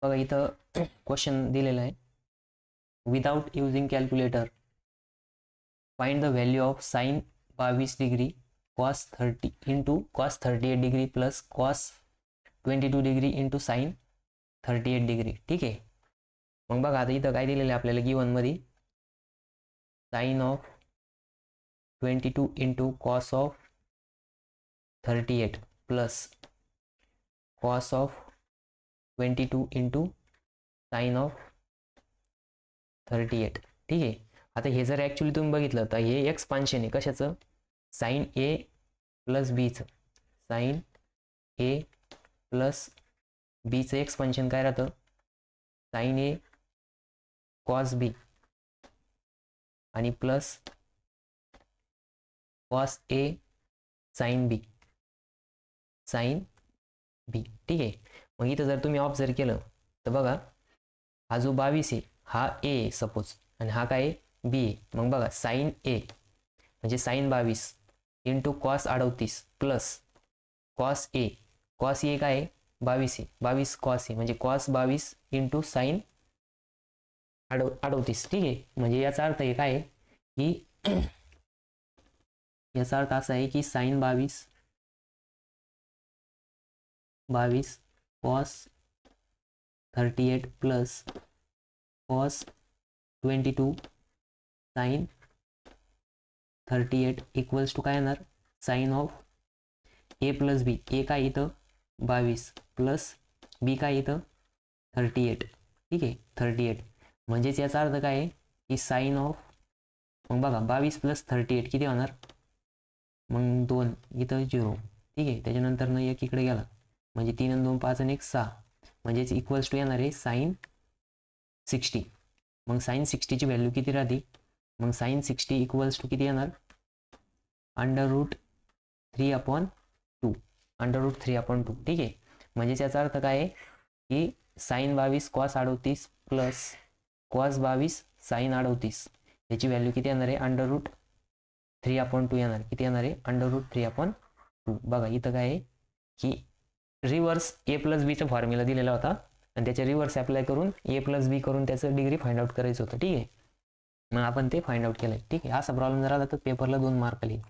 बघा इथं क्वेश्चन दिलेला आहे. Without using calculator find the value of sine 22 degree cos 30 into cos 38 degree plus cos 22 degree into sine 38 degree. ठीक आहे. मग बघा आता इथं काय दिलेलं आहे आपल्याला गिवन मध्ये, sine of 22 into cos of 38 plus cos of 22 into sine of 38. ठीक आहे. आता हे जर ॲक्च्युली तुम्ही बघितलं तर हे एक्सपान्शन आहे कशाचं, साइन ए प्लस बीचं. साइन ए प्लस बीचं एक्सपान्शन काय राहतं, साइन ए कॉस बी आणि प्लस कॉस ए साइन बी. Sine B. ठीक आहे. मग इथं जर तुम्ही ऑब्झर्व केलं तर बघा हा जो 22 आहे हा ए सपोज आणि हा काय बी आहे. मग बघा साइन ए म्हणजे sine 22 into cos 38 plus cos A. Cos A काय आहे 22 आहे, 22 कॉस ए म्हणजे कॉस 22 इंटू साइन 38. ठीक आहे. म्हणजे याचा अर्थ हे काय आहे की याचा अर्थ असा आहे की sine 22 cos 38 plus cos 22 sine 38 equals to काय येणार, sine of A plus B. A काय इथं 22 प्लस बी काय इथं 38. ठीक आहे. 38 म्हणजेच याचा अर्थ काय आहे की साइन ऑफ, मग बघा 22 प्लस 38 किती होणार, मग 2 इथं 0. ठीक आहे. त्याच्यानंतर न एक इकडे गेला म्हणजे 3 आणि 2 5 आणि 1 6 म्हणजेच इक्वल्स टू येणार आहे साइन 60. मग साइन 60ची व्हॅल्यू किती राहते, मग साइन 60 इक्वल्स टू किती येणार, √3/2. √3/2. ठीक आहे. म्हणजेच याचा अर्थ काय आहे की sine 22 cos 38 plus cos 22 sine 38 याची व्हॅल्यू किती येणार आहे, √3/2 येणार. किती येणार आहे, √3/2. बघा इथं काय आहे की रिव्हर्स ए प्लस बीचा फॉर्म्युला दिलेला होता आणि त्याचे रिव्हर्स अप्लाय करून ए प्लस बी करून त्याचं डिग्री फाइंड आउट करायचं होतं. ठीक आहे. मग आपण ते फाइंड आउट केलंय. ठीक आहे. असा प्रॉब्लेम जर आला तर पेपरला 2 मार्क लिहिल.